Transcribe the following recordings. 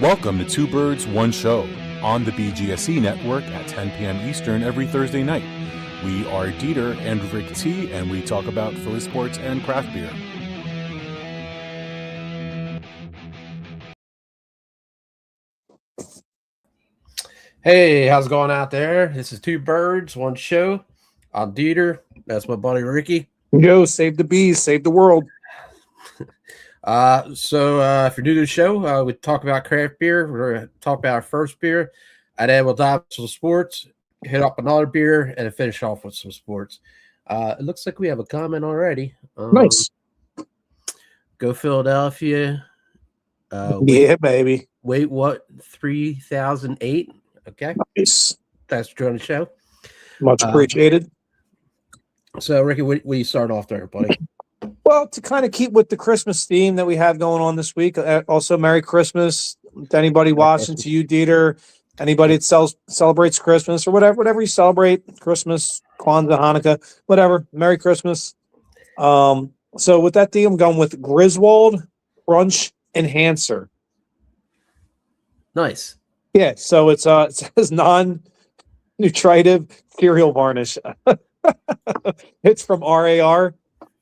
Welcome to Two Birds, One Show on the BGSE Network at 10 p.m. Eastern every Thursday night. We are DeeTer and RicT, and we talk about Philly sports and craft beer. Hey, how's it going out there? This is Two Birds, One Show. I'm DeeTer. That's my buddy Ricky. Yo, save the bees, save the world. So if you're new to the show, we talk about craft beer. We're going to talk about our first beer, and then we'll dive into some sports, hit up another beer, and finish off with some sports. It looks like we have a comment already. Nice. Go Philadelphia. Yeah, baby. Wait, what? 3008? Okay. Nice. Thanks for joining the show. Much appreciated. So, Ricky, what you start off there, buddy? Well, to kind of keep with the Christmas theme that we have going on this week, also Merry Christmas to anybody watching, to you, DeeTer, anybody that celebrates Christmas or whatever you celebrate, Christmas, Kwanzaa, Hanukkah, whatever, Merry Christmas. So with that theme, I'm going with Griswold Crunch Enhancer. Nice. Yeah, so it says non-nutritive cereal varnish. It's from RAR.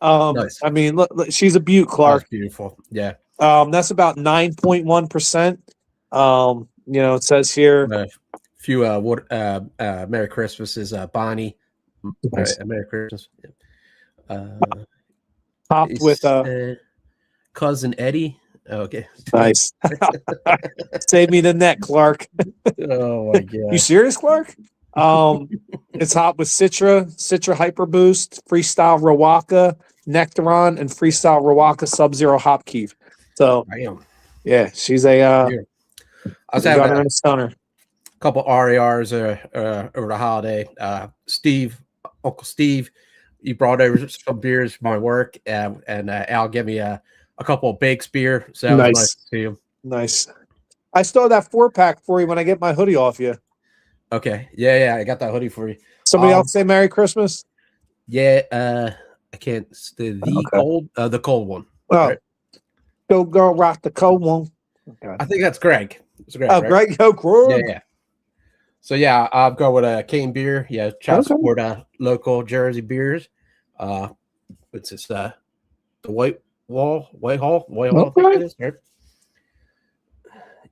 Nice. I mean, look, she's a beaut, Clark. That's beautiful. Yeah. That's about 9.1%. It says here. A few Merry Christmases, Bonnie. Nice. Merry Christmas. Topped with Cousin Eddie. Okay. Nice. Save me the neck, Clark. Oh my god. You serious, Clark? It's hot with Citra Hyper Boost, Freestyle Rawaka, Nectaron, and Freestyle Rawaka Sub-Zero Hop Keef. So, yeah, she's a I was having a stunner. Couple RARs over the holiday. Uncle Steve, he brought over some beers from my work, and Al gave me a couple of bakes beer. So that was nice to see him. Nice. I still have that 4-pack for you when I get my hoodie off you. Okay. Yeah, I got that hoodie for you. Somebody else say Merry Christmas? Yeah, I can't. The cold one. Oh, right. Go girl, rock the cold one. Okay. I think that's Greg. It's Greg. Oh, right? Greg, Greg. Yeah. So yeah, I'll go with a cane beer. Yeah, try to support local Jersey beers. It's just the Whitehall. I think it is. Right?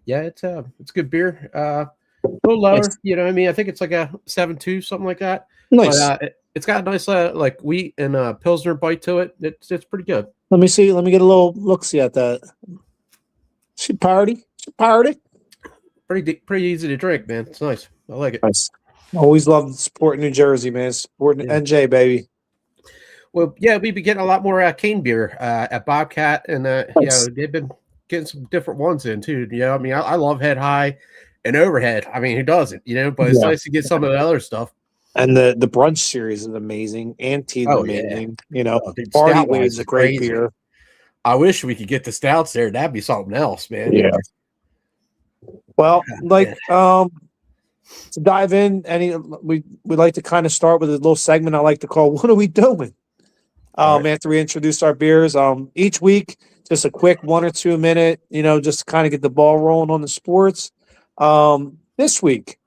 Yeah, it's good beer. A little lower, nice. You know what I mean? I think it's like a 7.2, something like that. Nice. But, it's got a nice like wheat and Pilsner bite to it. It's pretty good. Let me see. Let me get a little look-see at that. She party. Pretty easy to drink, man. It's nice. I like it. Nice. Always love supporting New Jersey, man. Supporting NJ, baby. Well, yeah, we've been getting a lot more cane beer at Bobcat, and nice. They've been getting some different ones in too. I mean, I love Head High and Overhead. I mean, who doesn't? But it's nice to get some of the other stuff. And the brunch series is amazing. Anti amazing. Yeah. Party Wave is a great beer. I wish we could get the stouts there. That'd be something else, man. Yeah. Well, to dive in, we like to kind of start with a little segment I like to call "What Are We Doing?" Right. After we introduce our beers, each week, just a quick 1 or 2 minute, just to kind of get the ball rolling on the sports. This week,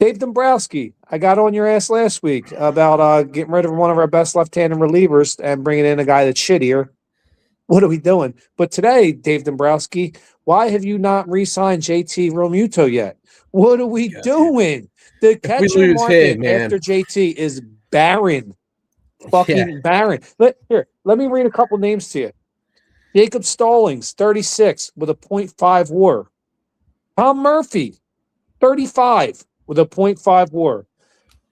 Dave Dombrowski, I got on your ass last week about getting rid of one of our best left-handed relievers and bringing in a guy that's shittier. What are we doing? But today, Dave Dombrowski, why have you not re-signed JT Realmuto yet? What are we doing? The catcher market after JT is barren. Fucking barren. Let me read a couple names to you. Jacob Stallings, 36, with a .5 WAR. Tom Murphy, 35, with a .5 WAR.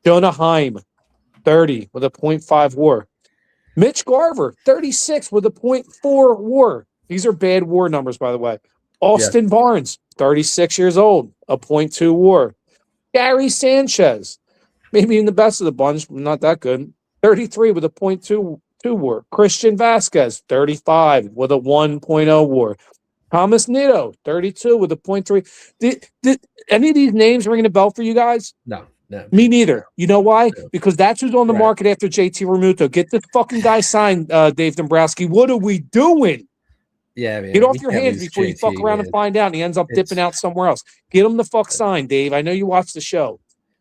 Jonah Heim, 30, with a .5 WAR. Mitch Garver, 36, with a .4 WAR. These are bad WAR numbers, by the way. Austin Barnes, 36 years old, a .2 WAR. Gary Sanchez, maybe in the best of the bunch, but not that good. 33 with a .2 WAR. Christian Vasquez, 35 with a 1.0 WAR. Thomas Nitto, 32 with a .3. Did any of these names ringing a bell for you guys? No. Me neither. You know why? Because that's who's on the market after JT Realmuto. Get this fucking guy signed, Dave Dombrowski. What are we doing? Yeah, man. Get off we your can't hands lose before you fuck JT, around man. and find out and he ends up dipping out somewhere else. Get him the fuck signed, Dave. I know you watch the show.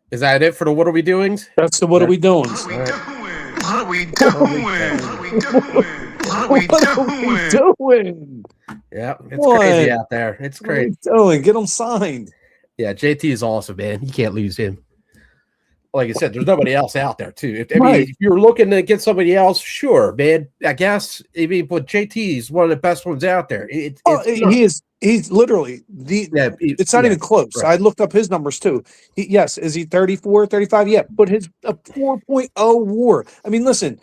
Is that it for the what are we doings? That's the what are we doing? What are we doing? What are we doing? What are we doing? What are we What are we doing? Yeah, it's crazy What? out there. It's What are we crazy. doing? Get him signed. Yeah, JT is awesome, man. You can't lose him. Like I said, there's nobody else out there, too. I mean, if you're looking to get somebody else, sure, man. I guess. I mean, but JT is one of the best ones out there. He's literally the. Yeah, it's not even close. Right. I looked up his numbers too. Is he 34, 35? Yeah, but his a 4.0 WAR. I mean, listen,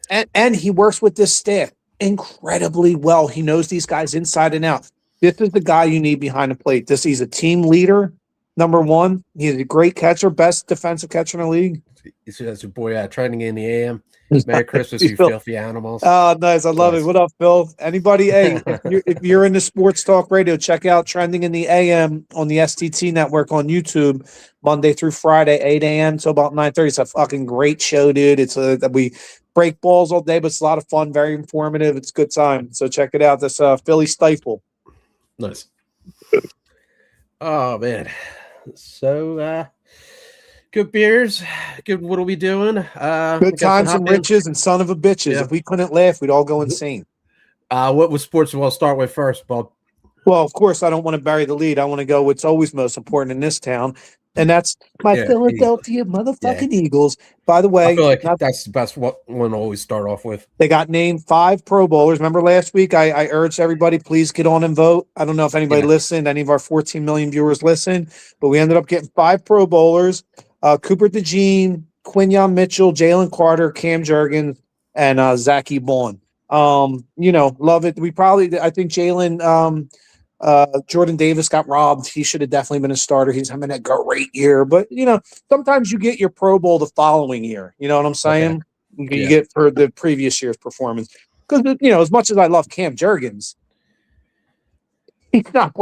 and he works with this staff incredibly well. He knows these guys inside and out. This is the guy you need behind the plate. He's a team leader. Number one, he's a great catcher, best defensive catcher in the league. That's your boy trending in the AM. Merry Christmas, you filthy animals. Oh, nice. I love it. What up, Phil? Anybody? Hey, if you're into sports talk radio, check out Trending in the AM on the STT network on YouTube, Monday through Friday, 8 a.m. to about 9:30. It's a fucking great show, dude. We break balls all day, but it's a lot of fun, very informative. It's a good time. So check it out. This Philly Stifle. Nice. Oh, man. So, good beers. Good. What are we doing? Good times and riches and son of a bitches. Yeah. If we couldn't laugh, we'd all go insane. What was sports we'll start with first, Bob? Well, of course, I don't want to bury the lead. I want to go what's always most important in this town, and that's my Philadelphia motherfucking Eagles. By the way, I feel like that's the best one to always start off with. They got named 5 Pro Bowlers. Remember last week, I urged everybody, please get on and vote. I don't know if anybody listened. Any of our 14 million viewers listened, but we ended up getting 5 Pro Bowlers. Cooper DeJean, Quinyon Mitchell, Jalen Carter, Cam Jurgens, and Zachy Baun. Love it. I think Jalen, Jordan Davis got robbed. He should have definitely been a starter. He's having a great year. But, sometimes you get your Pro Bowl the following year. You know what I'm saying? Okay. You get for the previous year's performance. Because, as much as I love Cam Jurgens, he's not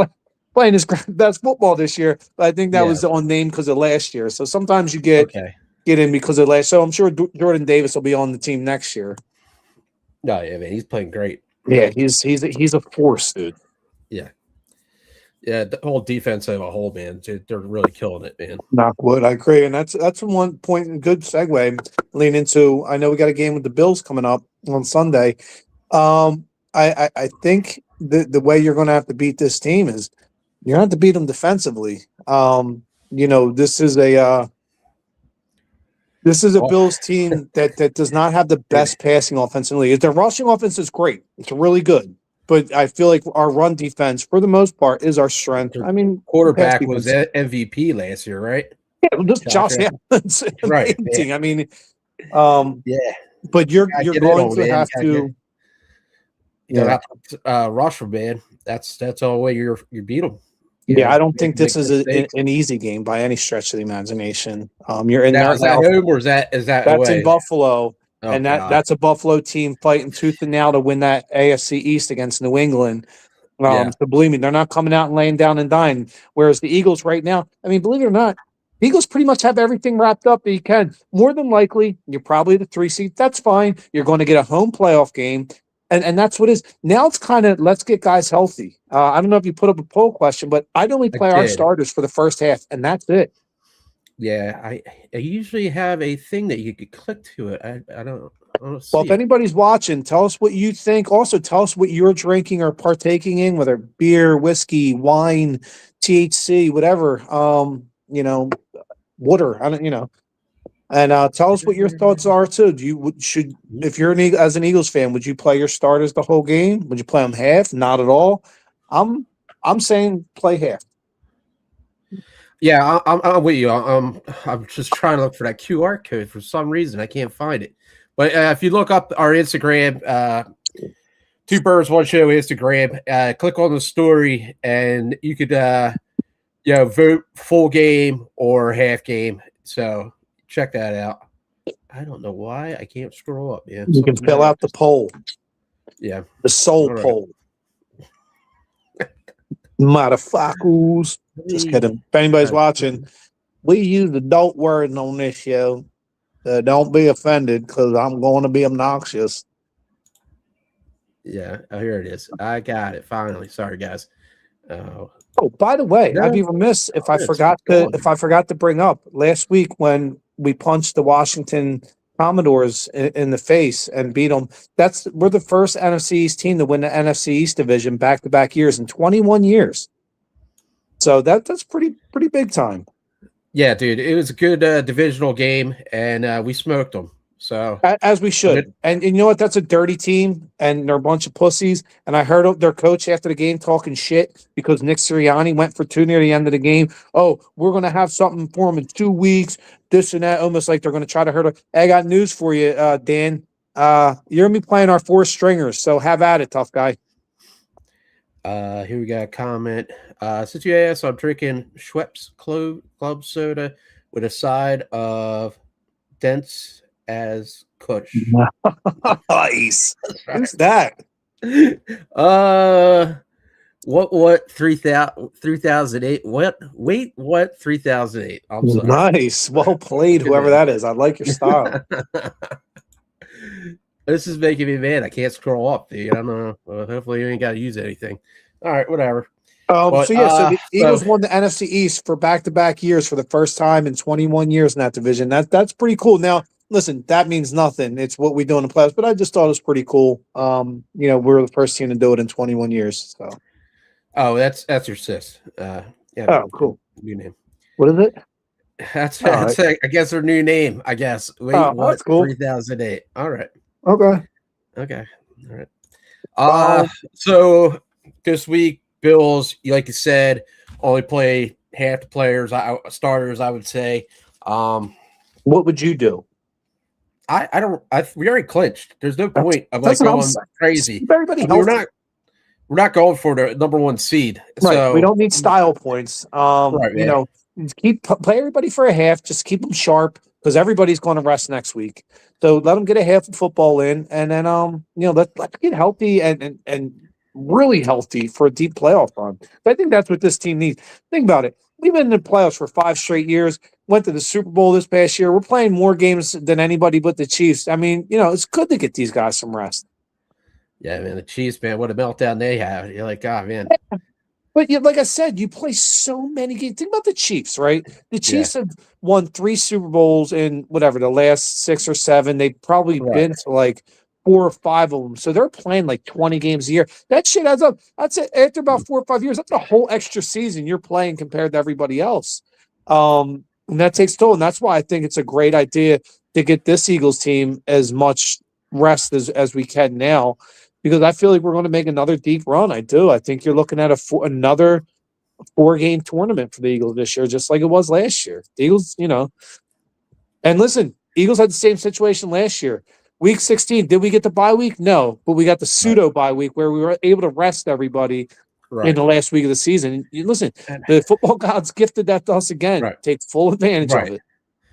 playing his best football this year. But I think that was on name because of last year. So sometimes you get in because of last. So I'm sure Jordan Davis will be on the team next year. No, yeah, man, he's playing great. Yeah, he's a force, dude. Yeah. Yeah, the whole defense as a whole, man, they're really killing it, man. Knock wood, I agree, and that's one point. A good segue. Lean into. I know we got a game with the Bills coming up on Sunday. I think the way you're going to have to beat this team is you're going to have to beat them defensively. This is a Bills team that does not have the best passing offense in the league. Their rushing offense is great. It's really good. But I feel like our run defense, for the most part, is our strength. I mean, quarterback was MVP last year, right? Yeah, just Josh Allen. Right. I mean, but you're going to have to. Rush, man. That's the only way you beat them. I don't think this is an easy game by any stretch of the imagination. You're in there. Is that home or is that that's in Buffalo? Oh, and that's a Buffalo team fighting tooth and nail to win that AFC East against New England. So believe me, they're not coming out and laying down and dying. Whereas the Eagles right now, I mean, believe it or not, the Eagles pretty much have everything wrapped up that you can. More than likely, you're probably the 3 seed. That's fine. You're going to get a home playoff game. And that's what it is. Now it's kind of, let's get guys healthy. I don't know if you put up a poll question, but I'd only play our starters for the first half, and that's it. Yeah, I usually have a thing that you could click to it. I don't see Well, if anybody's watching, tell us what you think. Also, tell us what you're drinking or partaking in, whether beer, whiskey, wine, THC, whatever. Water. And tell us what your thoughts are too. If you're as an Eagles fan, would you play your starters the whole game? Would you play them half? Not at all. I'm saying play half. Yeah, I'm with you. I'm just trying to look for that QR code for some reason. I can't find it. But if you look up our Instagram, 2 Birds, 1 Show Instagram, click on the story, and you could vote full game or half game. So check that out. I don't know why I can't scroll up, man. You can fill out the poll. Yeah. The soul poll. Motherfuckers. Just kidding. If anybody's watching, we use adult wording on this show. Don't be offended because I'm going to be obnoxious. Yeah. Oh, here it is. I got it finally. Sorry, guys. Oh, Oh, by the way, no, I'd be remiss if I it's forgot to bring up last week when we punched the Washington Commodores in the face and beat them. We're the first NFC East team to win the NFC East division back-to-back years in 21 years. So that's pretty big time. Yeah, dude, it was a good divisional game, and we smoked them. So As we should. And you know what? That's a dirty team, and they're a bunch of pussies. And I heard their coach after the game talking shit because Nick Sirianni went for two near the end of the game. Oh, we're going to have something for him in 2 weeks, this and that, almost like they're going to try to hurt him. Hey, I got news for you, Dan. You're going to be playing our 4 stringers, so have at it, tough guy. Here we got a comment. Since you asked, I'm drinking Schweppes Club Soda with a side of dense as Kush. Nice. Who's that? What 3008? What? Wait, what 3008? I'm sorry. Nice. Well played, whoever that is. I like your style. This is making me mad. I can't scroll up, dude. I don't know. Well, hopefully you ain't got to use anything. All right, whatever. So the Eagles won the NFC East for back-to-back years for the first time in 21 years in that division. That's pretty cool. Now, listen, that means nothing. It's what we do in the playoffs, but I just thought it was pretty cool. We're the first team to do it in 21 years. So. Oh, that's your sis. Yeah. Oh, cool. New name. What is it? That's right. I guess her new name. I guess. Wait, what? Cool. 3008. All right. Okay. All right. So this week, Bills, like you said, only play half the players, starters. I would say. What would you do? We already clinched. There's no point of like going crazy. Everybody, we're not going for the number 1 seed. Right. So we don't need style points. Right, play everybody for a half. Just keep them sharp because everybody's going to rest next week. So let them get a half of football in, and then let's get healthy and really healthy for a deep playoff run. I think that's what this team needs. Think about it. We've been in the playoffs for 5 straight years. Went to the Super Bowl this past year. We're playing more games than anybody but the Chiefs. I mean, it's good to get these guys some rest. Yeah, man, the Chiefs, man, what a meltdown they have. You're like, God, man. But like I said, you play so many games. Think about the Chiefs, right? The Chiefs have won 3 Super Bowls in the last 6 or 7. They've probably been to like 4 or 5 of them. So they're playing like 20 games a year. That shit adds up. I'd say after about 4 or 5 years, that's a whole extra season you're playing compared to everybody else. And that takes toll. And that's why I think it's a great idea to get this Eagles team as much rest as we can now. Because I feel like we're going to make another deep run. I do. I think you're looking at another 4-game tournament for the Eagles this year, just like it was last year. The Eagles, and listen, Eagles had the same situation last year. Week 16, did we get the bye week? No, but we got the pseudo bye week where we were able to rest everybody in the last week of the season. And listen, the football gods gifted that to us again. Right. Take full advantage of it.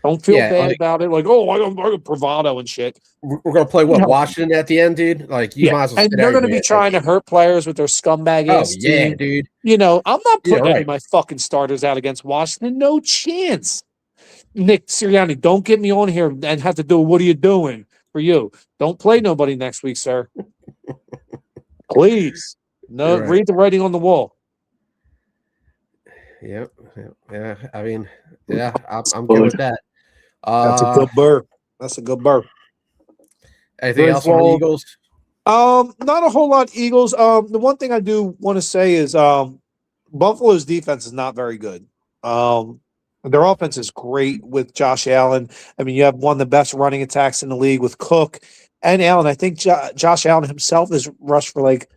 Don't feel bad about it. Like, I got bravado and shit. We're going to play Washington at the end, dude? Like, you might as well. And they're going to be trying to hurt players with their scumbag ass team. Dude. I'm not putting any of my fucking starters out against Washington. No chance. Nick Sirianni, don't get me on here and have to do what are you doing for you. Don't play nobody next week, sir. Please. No, read the writing on the wall. Yep. Yeah. I mean, I'm good with that. That's a good burp. That's a good burp. Anything else on the Eagles? Not a whole lot Eagles. The one thing I do want to say is Buffalo's defense is not very good. Their offense is great with Josh Allen. I mean, you have one of the best running attacks in the league with Cook and Allen. I think Josh Allen himself has rushed for like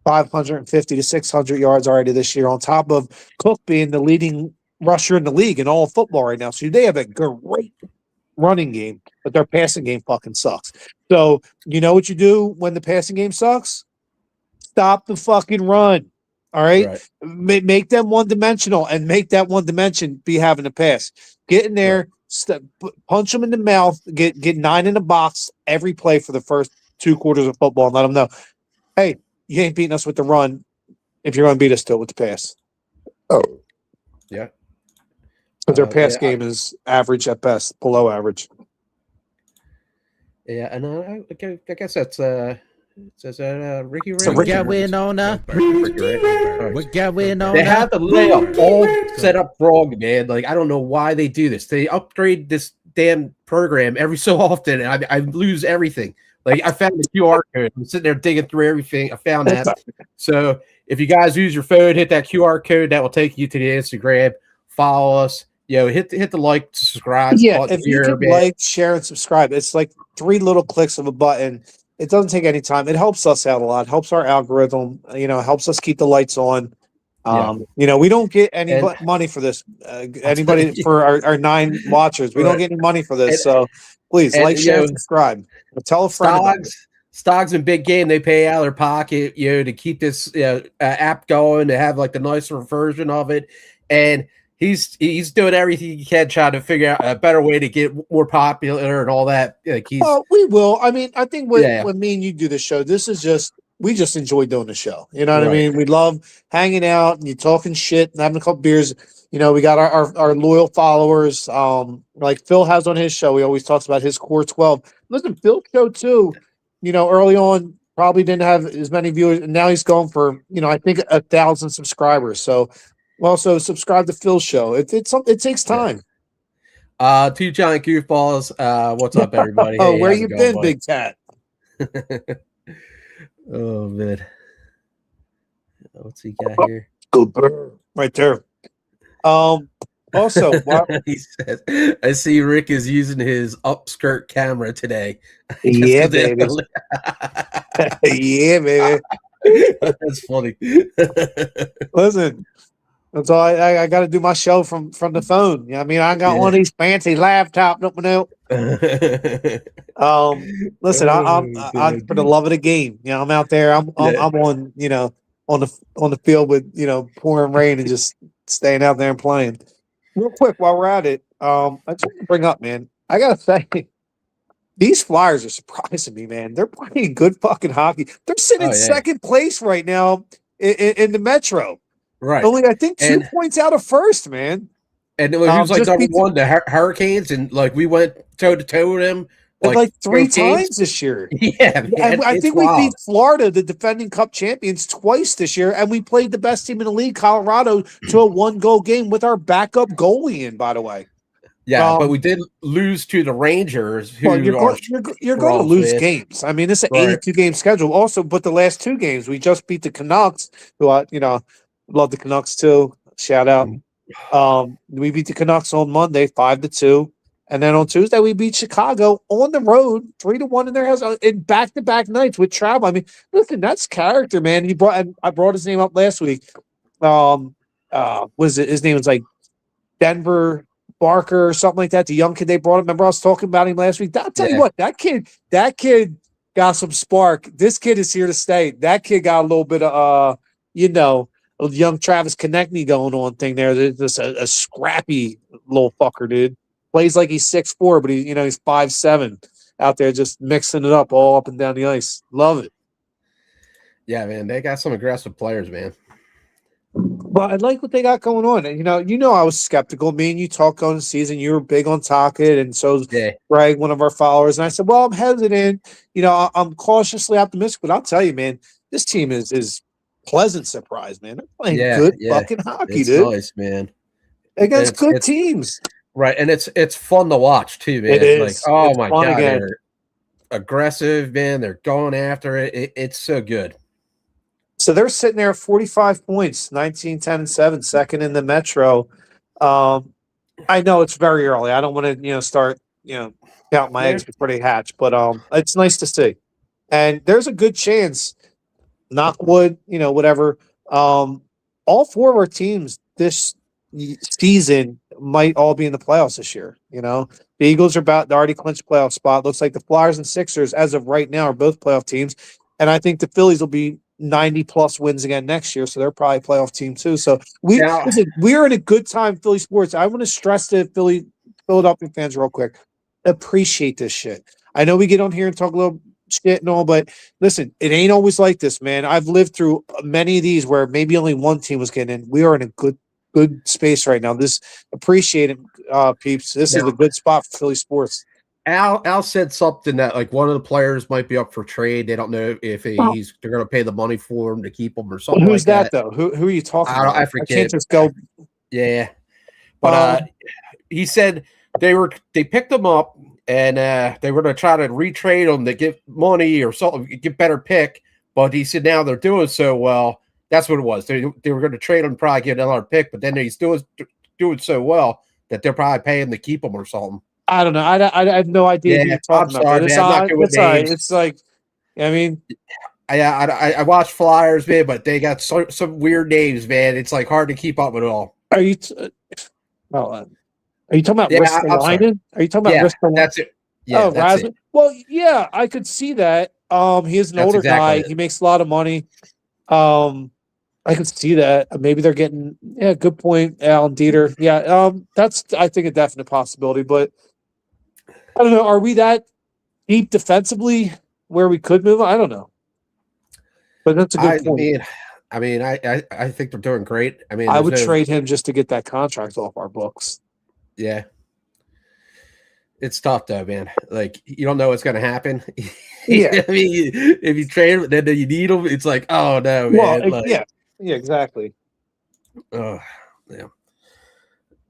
550 to 600 yards already this year, on top of Cook being the leading rusher in the league in all of football right now. So they have a great running game, but their passing game fucking sucks. So you know what you do when the passing game sucks? Stop the fucking run. All right? Make them one-dimensional and make that one dimension be having a pass. Get in there, punch them in the mouth, get 9 in the box every play for the first 2 quarters of football and let them know, hey, you ain't beating us with the run if you're going to beat us still with the pass. Oh. Yeah. Because their pass game is average at best, below average. Yeah, and I guess that's Says Ricky So Ray. Ricky going on We're going on They have the layup all set up wrong, man. Like I don't know why they do this. They upgrade this damn program every so often, and I lose everything. Like I found the QR code. I'm sitting there digging through everything. I found that. So if you guys use your phone, hit that QR code. That will take you to the Instagram. Follow us. Hit the like, subscribe. Yeah, if you can like, share, and subscribe, it's like 3 little clicks of a button. It doesn't take any time. It helps us out a lot. Helps our algorithm. Helps us keep the lights on. We don't get any money for this. Anybody for our 9 watchers, we don't get any money for this. So please like, share, and subscribe. Tell a friend. Stoggs and Big Game, they pay out of their pocket, to keep this app going, to have like the nicer version of it, and he's doing everything he can trying to figure out a better way to get more popular and all that. Like we will. I mean, I think when me and you do the show, we just enjoy doing the show. You know what I mean? We love hanging out and you talking shit and having a couple beers. We got our loyal followers. Like Phil has on his show. He always talks about his core 12. Listen, Phil's show too. Early on probably didn't have as many viewers, and now he's going for I think 1,000 subscribers. So also subscribe to Phil's show. It takes time. 2 giant goofballs. What's up, everybody? Hey, where you been, buddy? Big Cat? Oh man, what's he got here? Good bird, right there. Also, he says, I see Rick is using his upskirt camera today. Yeah, baby. Yeah, baby. That's funny. Listen, that's all. I got to do my show from the phone. I mean, I got one of these fancy laptops. Listen, I'm for the love of the game. I'm out there. I'm on on the field with pouring rain and just staying out there and playing. Real quick, while we're at it, I just want to bring up, man. I gotta say, these Flyers are surprising me, man. They're playing good fucking hockey. They're sitting in second place right now in the Metro. Right. Only I think 2 points out of first, man. And it was like number one, the Hurricanes, and like we went toe to toe with them like 3 times this year. Yeah, man, I think we beat Florida, the defending Cup champions, twice this year, and we played the best team in the league, Colorado, to a 1-goal game with our backup goalie in. By the way, but we did lose to the Rangers. Who you're going to lose games. I mean, it's an 82-game schedule. Also, but the last 2 games we just beat the Canucks, who love the Canucks too. Shout out. We beat the Canucks on Monday, 5-2. And then on Tuesday, we beat Chicago on the road, 3-1 in their house in back-to-back nights with travel. I mean, listen, that's character, man. I brought his name up last week. His name was like Denver Barker or something like that. The young kid they brought up. Remember, I was talking about him last week. I'll tell you what, that kid got some spark. This kid is here to stay. That kid got a little bit of a young Travis Konechny going on thing there. There's just a scrappy little fucker, dude. Plays like he's 6'4", but he's 5'7", out there just mixing it up all up and down the ice. Love it. Yeah, man, they got some aggressive players, man. But I like what they got going on. And I was skeptical. Me and you talked on the season. You were big on Tocchet, and so was Greg, one of our followers. And I said, well, I'm hesitant. I'm cautiously optimistic. But I'll tell you, man, this team is pleasant surprise, man. They're playing good fucking hockey, dude. Nice, man. Against good teams. Right, and it's fun to watch too, man. It is. Like, oh my god, they're aggressive, man. They're going after it. It's so good. So they're sitting there at 45 points, 19, 10, and 7, second in the Metro. I know it's very early. I don't want to, start, count my eggs before they hatch, but it's nice to see. And there's a good chance, knock wood, whatever. All 4 of our teams this season might all be in the playoffs this year. The Eagles are they already clinched playoff spot. Looks like the Flyers and Sixers, as of right now, are both playoff teams. And I think the Phillies will be 90+ wins again next year, so they're probably a playoff team too. So we're in a good time, Philly sports. I want to stress to Philadelphia fans real quick. Appreciate this shit. I know we get on here and talk a little shit and all, but listen, it ain't always like this, man. I've lived through many of these where maybe only one team was getting in. We are in a good space right now. This appreciate it, peeps. This is a good spot for Philly sports. Al said something that like one of the players might be up for trade. They don't know if they're going to pay the money for him to keep him or something. Who's like that though? Who are you talking about? I forget. I can't just go. Yeah, but he said they picked him up and they were going to try to retrade him to get money or something, get better pick. But he said now they're doing so well. That's what it was. They were going to trade him, probably get another pick, but then he's doing so well that they're probably paying to keep him or something. I don't know. I have no idea who you're talking about. Sorry, It's man, I'm not good with names. It's like, I mean, I watch Flyers, man, but they got some weird names, man. It's like hard to keep up with it all. Are you? Are you talking about Ristolainen? Are you talking about Ristolainen? That's it. Yeah, that's it. Well, yeah, I could see that. He is an older guy. He makes a lot of money. I could see that. Maybe they're getting good point, Al and DeeTer. Yeah, that's I think a definite possibility. But I don't know. Are we that deep defensively where we could move? I don't know. But that's a good point. I think they're doing great. I mean, I would trade him just to get that contract off our books. Yeah. It's tough though, man. Like you don't know what's going to happen. Yeah. I mean, if you trade him, then you need him. It's like, oh no, man. Well, yeah, exactly. Oh, yeah.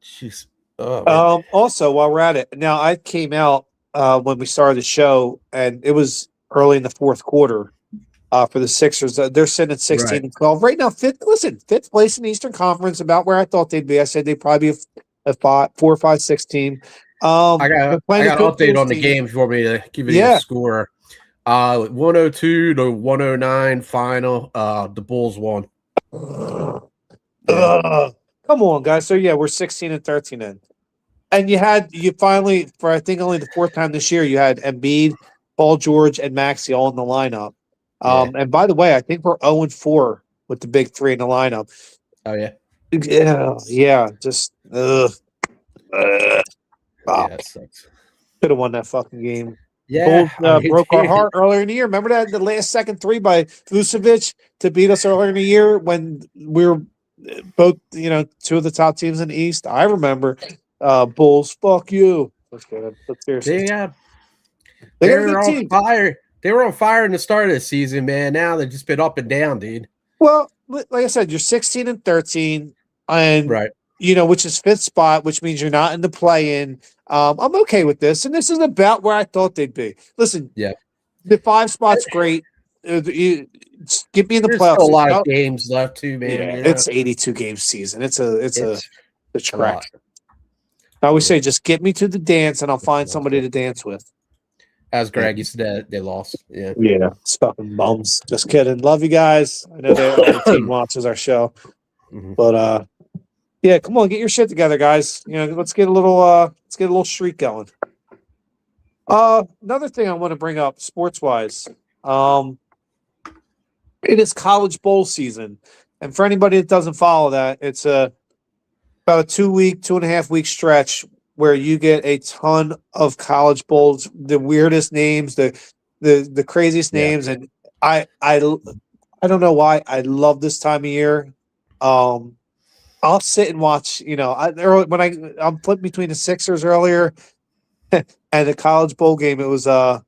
Jeez. Oh, also, while we're at it, now I came out when we started the show, and it was early in the fourth quarter for the Sixers. They're sitting at 16 and 12 right now. Fifth place in the Eastern Conference, about where I thought they'd be. I said they'd probably be a 4, 5, 6 team. I got an update on the game for me to give you the score. 102 to 109 final. The Bulls won. Come on, guys. So yeah, we're 16 and 13 in. And you finally, for I think only the fourth time this year, you had Embiid, Paul George, and Maxey all in the lineup. And by the way, I think we're 0 and 4 with the big three in the lineup. Oh yeah. Yeah. Just yeah, that sucks. Could have won that fucking game. Yeah, Bulls, broke our heart earlier in the year. Remember that the last second three by Vucevic to beat us earlier in the year when we were both, two of the top teams in the East. I remember. Bulls, fuck you. Let's get it. But seriously, they were on fire. They were on fire in the start of the season, man. Now they've just been up and down, dude. Well, like I said, you're 16 and 13, and right. Which is fifth spot, which means you're not in the play-in. I'm okay with this, and this is about where I thought they'd be. Listen, the 5 spot's great. Get me in the playoffs. There's a lot of games left too, man. Yeah, it's 82 game season. It's a track. I always say, just get me to the dance, and I'll find somebody to dance with. As Greg used to, they lost. Yeah, it's fucking bums. Just kidding. Love you guys. I know the team watches our show, but yeah, come on, get your shit together, guys. Let's get a little streak going. Another thing I want to bring up, sports wise, it is college bowl season, and for anybody that doesn't follow that, it's about a 2.5 week stretch where you get a ton of college bowls, the weirdest names, the craziest names, and I don't know why I love this time of year. I'll sit and watch. When I'm flipping between the Sixers earlier and the college bowl game, it was I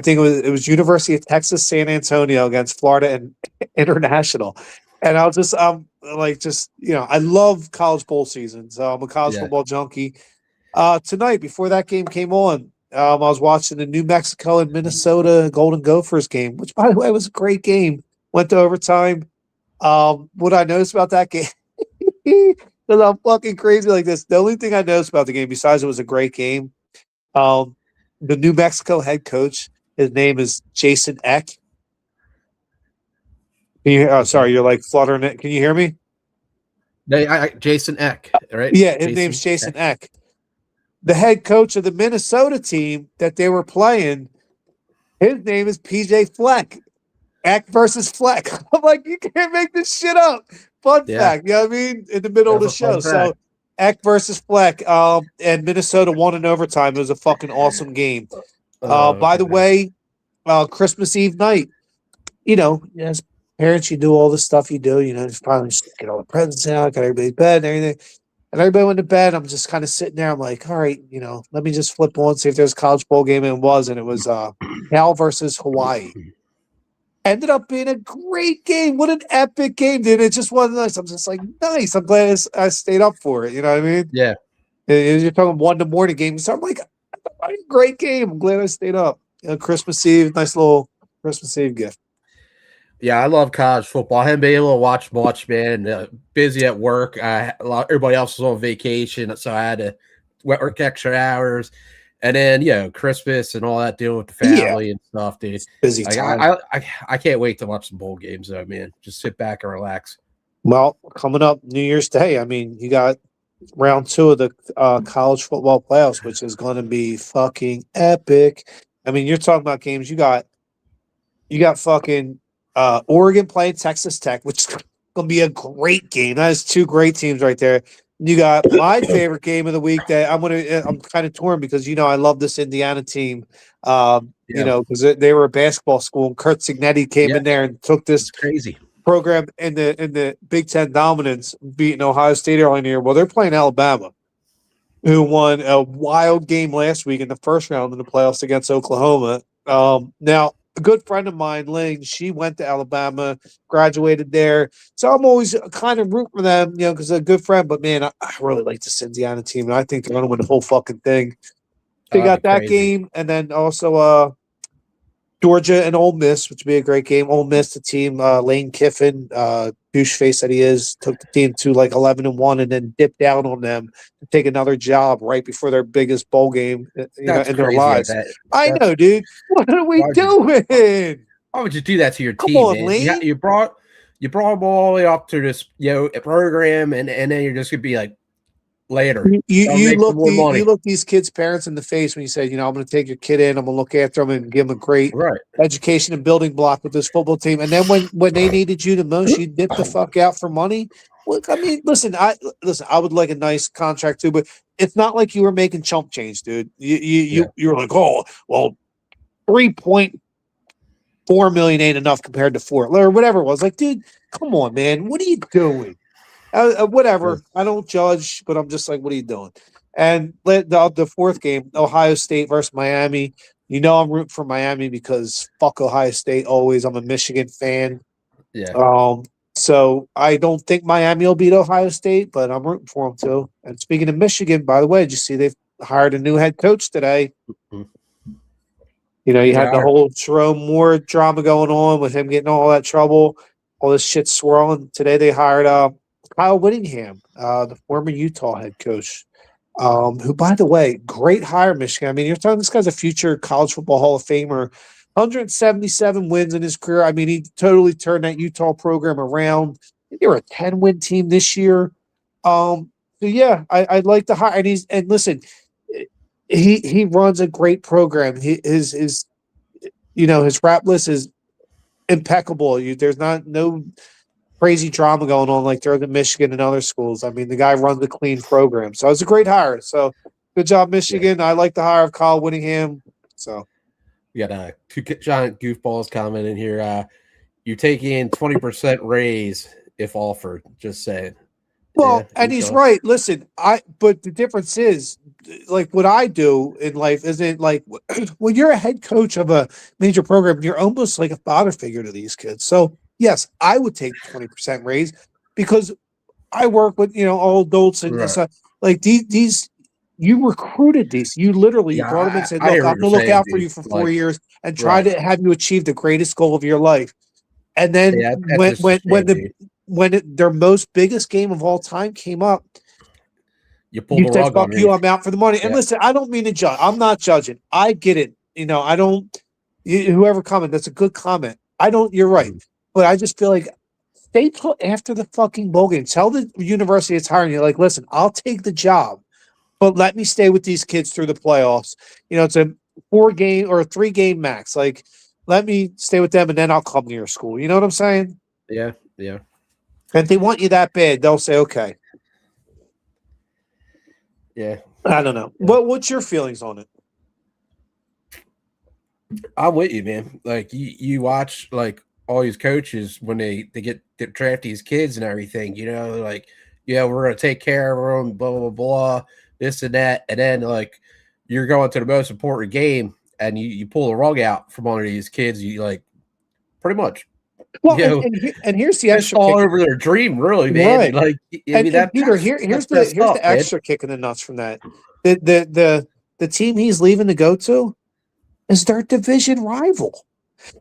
think it was University of Texas San Antonio against Florida and International, and I was just I love college bowl season, so I'm a college football junkie. Tonight, before that game came on, I was watching the New Mexico and Minnesota Golden Gophers game, which, by the way, was a great game. Went to overtime. What I noticed about that game, because I'm fucking crazy like this, the only thing I noticed about the game, besides it was a great game, the New Mexico head coach, his name is Jason Eck. Sorry, you're like fluttering it. Can you hear me? Jason Eck, right? Yeah, his name's Jason Eck. The head coach of the Minnesota team that they were playing, his name is PJ Fleck. Eck versus Fleck. I'm like, you can't make this shit up. Fun fact, you know what I mean? In the middle of the show. So Eck versus Fleck, and Minnesota won in overtime. It was a fucking awesome game. By the way, Christmas Eve night, as parents, you do all the stuff you do. Just finally just get all the presents out, got everybody's bed and everything. And everybody went to bed. I'm just kind of sitting there. I'm like, all right, let me just flip on, see if there's a college bowl game. And it was Cal versus Hawaii. Ended up being a great game. What an epic game, dude. It just was nice. I'm just like, nice. I'm glad I stayed up for it. You know what I mean? Yeah. You're talking 1 in the morning game. So I'm like, great game. I'm glad I stayed up. Christmas Eve, nice little Christmas Eve gift. Yeah, I love college football. I haven't been able to watch much, man. Busy at work. Everybody else was on vacation, so I had to work extra hours. And then, Christmas and all that, dealing with the family and stuff, dude. Busy time. I can't wait to watch some bowl games, though, man. Just sit back and relax. Well, coming up New Year's Day, I mean, you got round 2 of the college football playoffs, which is going to be fucking epic. I mean, you're talking about games. You got fucking Oregon playing Texas Tech, which is going to be a great game. That is 2 great teams right there. You got my favorite game of the week that I'm kind of torn because, I love this Indiana team, because they were a basketball school and Kurt Signetti came in there and took this crazy program in the Big Ten dominance, beating Ohio State early in the year. Well, they're playing Alabama, who won a wild game last week in the first round in the playoffs against Oklahoma. Now, a good friend of mine, Ling, she went to Alabama, graduated there. So I'm always kind of root for them, because they're a good friend. But, man, I really like this Indiana team, and I think they're going to win the whole fucking thing. They got that game, and then also Georgia and Ole Miss, which would be a great game. Ole Miss, the team, Lane Kiffin, douche face that he is, took the team to like 11-1 and then dipped down on them to take another job right before their biggest bowl game in their lives. I know, dude. What are we doing? Why would you do that to your Come team, on, man? Lane. You brought them all the way up to this, program, and then you're just gonna be like, later. You look these kids' parents in the face when you say, I'm going to take your kid in, I'm going to look after them and give them a great education and building block with this football team. And then when they needed you the most, you dipped the fuck out for money. Look, I mean, listen, I would like a nice contract too, but it's not like you were making chump change, dude. You're like, oh, well, 3.4 million ain't enough compared to 4 or whatever it was. Like, dude, come on, man, what are you doing? Whatever. I don't judge, but I'm just like, what are you doing? And the 4th game, Ohio State versus Miami. I'm rooting for Miami because fuck Ohio State always. I'm a Michigan fan. Yeah. So I don't think Miami will beat Ohio State, but I'm rooting for them too. And speaking of Michigan, by the way, did you see they've hired a new head coach today? Mm-hmm. You had the whole Jerome Moore drama going on with him getting all that trouble, all this shit swirling. Today they hired Kyle Whittingham, the former Utah head coach, who, by the way, great hire, Michigan. I mean, you're talking this guy's a future college football Hall of Famer, 177 wins in his career. I mean, he totally turned that Utah program around. They were a 10-win team this year. So, yeah, I'd like to hire. And listen, he runs a great program. His rap list is impeccable. There's no crazy drama going on like there is in Michigan and other schools. I mean, the guy runs a clean program. So it's a great hire. So good job, Michigan. Yeah. I like the hire of Kyle Whittingham. So we got 2 giant goofballs comment in here. You take in 20% raise if offered. Just saying. Well, and he's right. Listen, but the difference is, like, what I do in life isn't like when you're a head coach of a major program, you're almost like a father figure to these kids. So yes, I would take 20% raise because I work with all adults and stuff. Like these, you recruited these. You literally you brought them and said, "Look, I'm going to look out for you for 4 years and try to have you achieve the greatest goal of your life." And then when their most biggest game of all time came up, you said, "Fuck you, I'm out for the money." And listen, I don't mean to judge. I'm not judging. I get it. I don't. Whoever commented, that's a good comment. I don't. You're right. But I just feel like stay till after the fucking bowl game. Tell the university it's hiring you. Like, listen, I'll take the job, but let me stay with these kids through the playoffs. It's a 4-game or a 3-game max. Like, let me stay with them, and then I'll come to your school. You know what I'm saying? Yeah. And if they want you that bad, they'll say, okay. Yeah. I don't know. What's your feelings on it? I'm with you, man. Like, you watch, like, all these coaches when they get to draft these kids and everything, like yeah, we're gonna take care of them, blah blah blah, this and that, and then like you're going to the most important game, and you pull the rug out from under these kids, you like pretty much. Well, You know, and here's the it's extra all kick. over their dream, really, man. Right. Like, I And, mean, and Peter, here's that's the tough, man. extra kick in the nuts from that. The team he's leaving to go to is their division rival.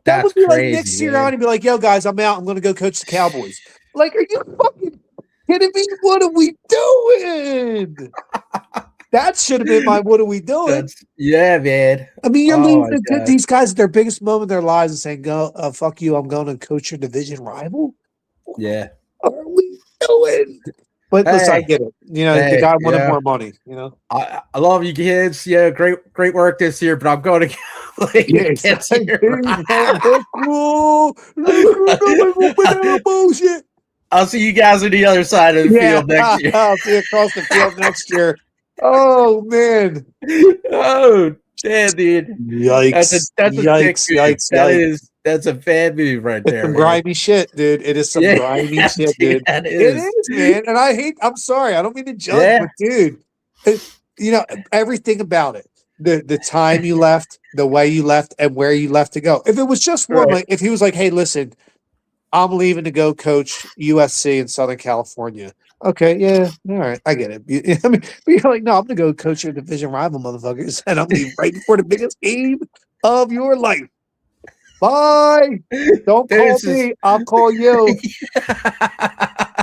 That That's would be like crazy, next year man. on and be like, "Yo, guys, I'm out. I'm going to go coach the Cowboys." Like, are you fucking kidding me? What are we doing? That should have been my "What are we doing?" Yeah, man. I mean, you're Oh, leaving my God. these guys at their biggest moment of their lives and saying, "Go, fuck you. I'm going to coach your division rival." Yeah. What are we doing? But listen, I Hey. get it. You know, the Hey, guy wanted yeah. more money. You know. I love you kids. Yeah, great work this year, but I'm going to play against your bullshit. I'll see you guys on the other side of the field next year. I'll see you across the field next year. Oh man. Oh, damn, dude. Yikes. That's a dick Yikes. move. Yikes. That's a bad move right It's there. some Man. grimy shit, dude. It is some grimy shit, dude. That It is. is, man. And I'm sorry. I don't mean to judge, but dude, you know, everything about it. The time you left, the way you left, and where you left to go. If it was just one, like if he was like, hey, listen, I'm leaving to go coach USC in Southern California. Okay, yeah, all right, I get it. I mean, but you're like, no, I'm gonna go coach your division rival, motherfuckers, and I'm leaving right before the biggest game of your life. Bye. Don't call me. I'll call you.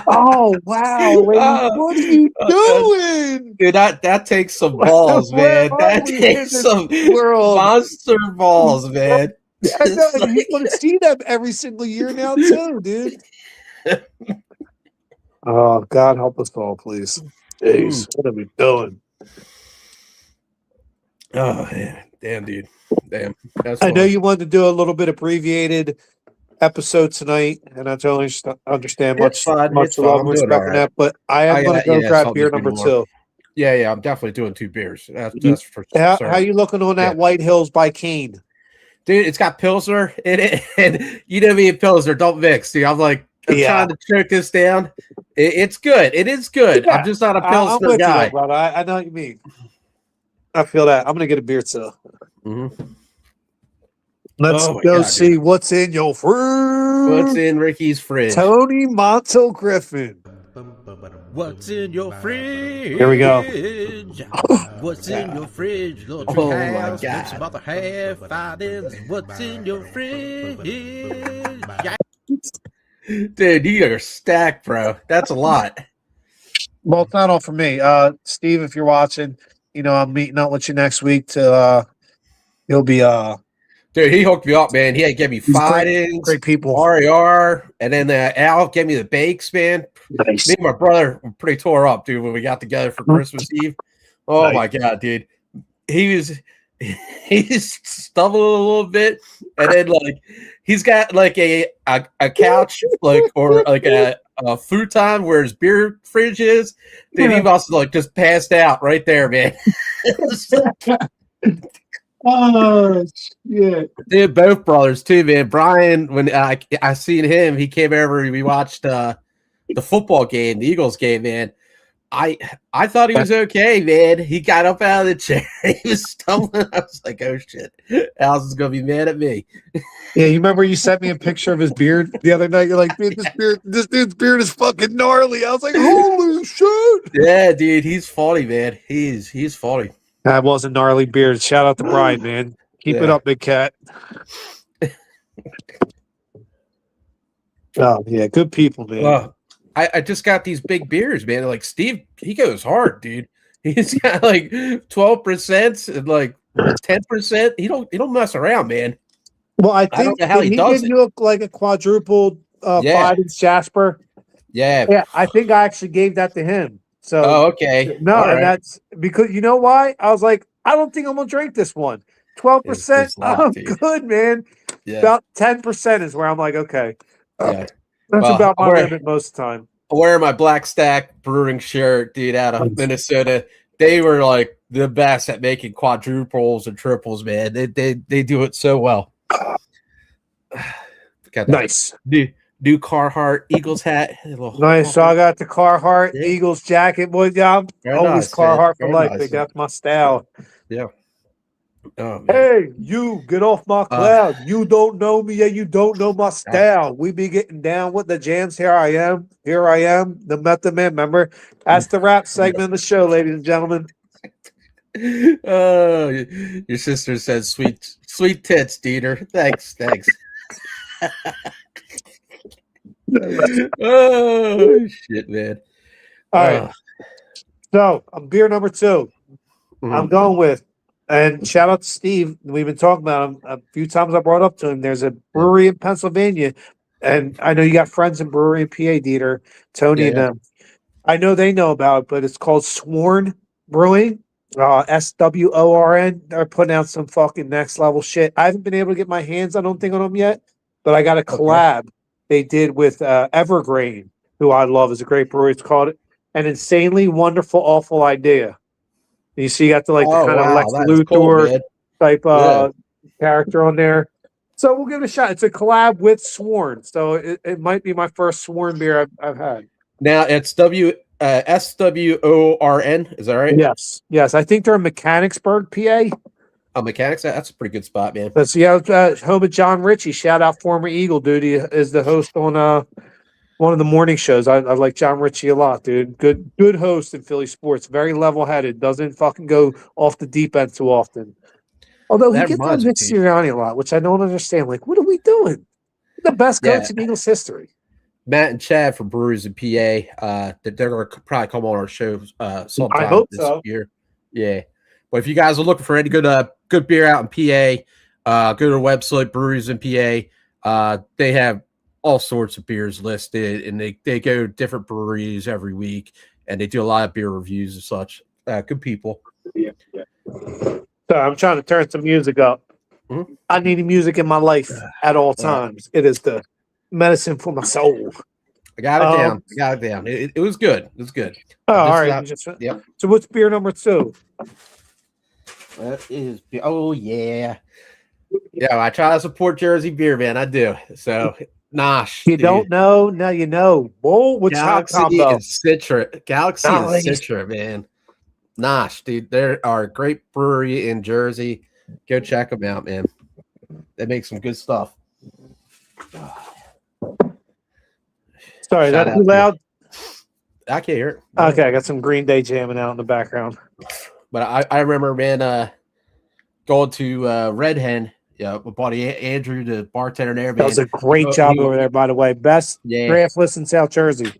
Oh wow, Ray, what are you doing? Dude, that takes some balls, man. That takes some monster balls, man. I know, and you want to see them every single year now, too, dude. Oh, God help us all, please. Jeez, what are we doing? Oh, man. Damn, dude. Damn. I know you wanted to do a little bit abbreviated episode tonight, and I totally understand much love and respect in that, but I am going to go grab beer number 2. Yeah, I'm definitely doing 2 beers. That's for sure. How you looking on that White Hills by Kane? Dude, it's got Pilsner in it, and you know me and Pilsner don't mix, dude. I'm trying to choke this down. It's good. It is good. Yeah. I'm just not a Pilsner guy. You, brother. I know what you mean. I feel that. I'm going to get a beer, too. Mm-hmm. Let's go see what's in your fridge. What's in Ricky's fridge? Tony Montel Griffin. What's in your fridge? Here we go. What's in your fridge? Little oh house, my God. Some other half Fidens. What's in your fridge? Dude, you are stacked, bro. That's a lot. Well, it's not all for me. Steve, if you're watching, you know, I'm meeting up with you next week to you'll be Dude, he hooked me up, man. He had gave me Fidens, great people, RER, and then Al gave me the bakes, man. Nice. Me and my brother were pretty tore up, dude, when we got together for Christmas Eve. Oh my God, dude. He's stumbling a little bit, and then like he's got like a couch, like or like a futon where his beer fridge is. Dude, he must have like just passed out right there, man. Oh shit! Dude, both brothers too, man. Brian, when I seen him, he came over. We watched the football game, the Eagles game, man. I thought he was okay, man. He got up out of the chair. He was stumbling. I was like, oh shit, Alice is gonna be mad at me. Yeah, you remember you sent me a picture of his beard the other night? You're like, dude, this dude's beard is fucking gnarly. I was like, holy shit! Yeah, dude, he's funny, man. He's funny. That was a gnarly beard. Shout out to Brian, man. Keep it up, big cat. Oh yeah, good people, man. I just got these big beers, man. Like Steve, he goes hard, dude. He's got like 12% and like 10%. He don't mess around, man. Well, I think I don't know how he does it. You look like a quadruple Fidens Jasper. Yeah. I think I actually gave that to him. So okay. No, all and that's because you know why? I was like, I don't think I'm gonna drink this one. 12%, I'm good, man. Yeah. About 10% is where I'm like, okay. Yeah. That's about my limit most of the time. I wear my Black Stack Brewing shirt, dude, out of Minnesota. They were like the best at making quadruples and triples, man. They do it so well. Nice. new Carhartt Eagles hat. Nice. So I got the Carhartt Yeah. Eagles jacket. Boy, yeah, Very always nice, man. Carhartt for Very life. nice. Big. That's my style. Yeah. Oh man. Hey, you get off my cloud. You don't know me and you don't know my style. We be getting down with the jams. Here I am. The Method Man. Remember? That's the rap segment of the show, ladies and gentlemen. Oh, your sister says sweet tits, DeeTer. Thanks. Oh shit, man. All right. So I'm beer number 2. I'm going with, and shout out to Steve. We've been talking about him a few times. I brought up to him. There's a brewery in Pennsylvania, and I know you got friends in brewery in PA, DeeTer, Tony, and them. I know they know about it, but it's called Sworn Brewing. SWORN. They're putting out some fucking next level shit. I haven't been able to get my hands, I don't think, on them yet, but I got a collab they did with Evergreen, who I love, is a great brewery. It's called An Insanely Wonderful, Awful Idea. And you see, you got the kind of Lex Luthor type character on there. So we'll give it a shot. It's a collab with Sworn, so it might be my first Sworn beer I've had. Now it's SWORN. Is that right? Yes. I think they're in Mechanicsburg, PA. Oh, Mechanics. That's a pretty good spot, man. But home of John Ritchie. Shout out former Eagle dude. He is the host on one of the morning shows. I like John Ritchie a lot, dude. Good host in Philly sports. Very level headed. Doesn't fucking go off the deep end too often. Although he gets on Nick Sirianni a lot, which I don't understand. Like, what are we doing? The best coach in Eagles history. Matt and Chad from Breweries in PA. They're going to probably come on our show sometime I hope this so. year. Yeah. But if you guys are looking for any good beer out in PA, go to their website, Breweries in PA. They have all sorts of beers listed, and they go to different breweries every week, and they do a lot of beer reviews and such. Good people. Yeah. So I'm trying to turn some music up. Mm-hmm. I need music in my life at all times. It is the medicine for my soul. I got it down. It was good. It was good. Oh, all right. Yep. So what's beer number 2? That is, yeah. I try to support Jersey beer, man. I do. So, Nosh. You don't know? Now you know. Whoa, what's Galaxy hot combo? and Citra. Galaxy and Citra, man. Nosh, dude. They are a great brewery in Jersey. Go check them out, man. They make some good stuff. Sorry, is that too loud? I can't hear it. Okay, I got some Green Day jamming out in the background. But I remember, man, going to Red Hen, with buddy Andrew, the bartender there. That was a great job over there, by the way. Best draft list in South Jersey.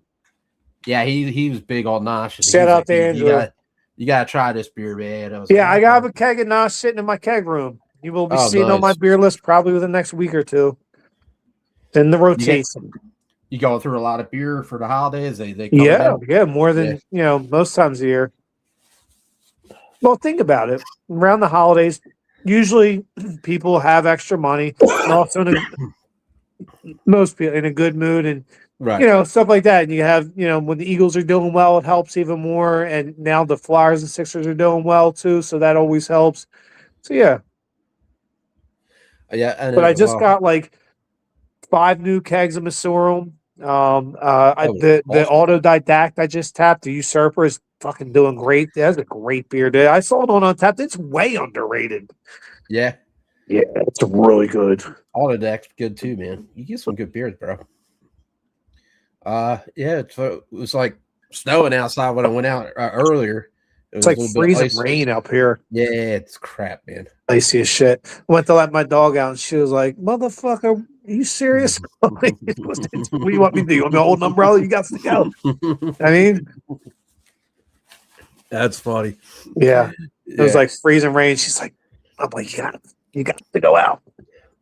Yeah, he was big on Nosh. Shout out to Andrew. You gotta try this beer, man. I got a keg of Nosh sitting in my keg room. You will be seeing on my beer list probably within the next week or two. It's in the rotation. You going through a lot of beer for the holidays? They more than most times a year. Well, think about it. Around the holidays, usually people have extra money, and also most people in a good mood, and stuff like that. And you have when the Eagles are doing well, it helps even more. And now the Flyers and Sixers are doing well too, so that always helps. So but I just got like 5 new kegs of Masurum. The Autodidact I just tapped, the Usurper, is fucking doing great. That's a great beer, dude. I saw it on Untapped. It's way underrated. Yeah, it's really good. Autodidact's good too, man. You get some good beers, bro. It was like snowing outside when I went out earlier. It's like freezing rain up here. Yeah, it's crap, man. Icy as shit. Went to let my dog out, and she was like, "Motherfucker, are you serious? What do you want me to do? You want me to hold an umbrella? You got to go." I mean, that's funny. Yeah, it was like freezing rain. She's like, "I'm like, you got to go out."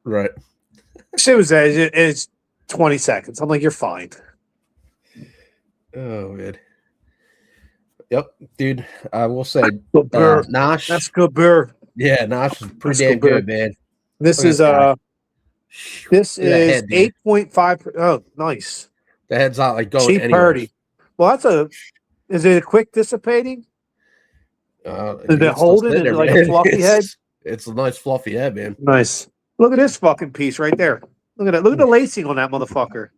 Right. She was there. It's 20 seconds. I'm like, "You're fine." Oh man. Yep, dude. I will say, Nosh. That's good beer. Yeah, Nosh is pretty damn good, man. This is 8.5. Oh, nice. The head's not like going cheap anywhere. Purdy. Well, is it a quick dissipating? Is it holding? Is it like a fluffy head? It's a nice fluffy head, man. Nice. Look at this fucking piece right there. Look at that. Look at the lacing on that motherfucker.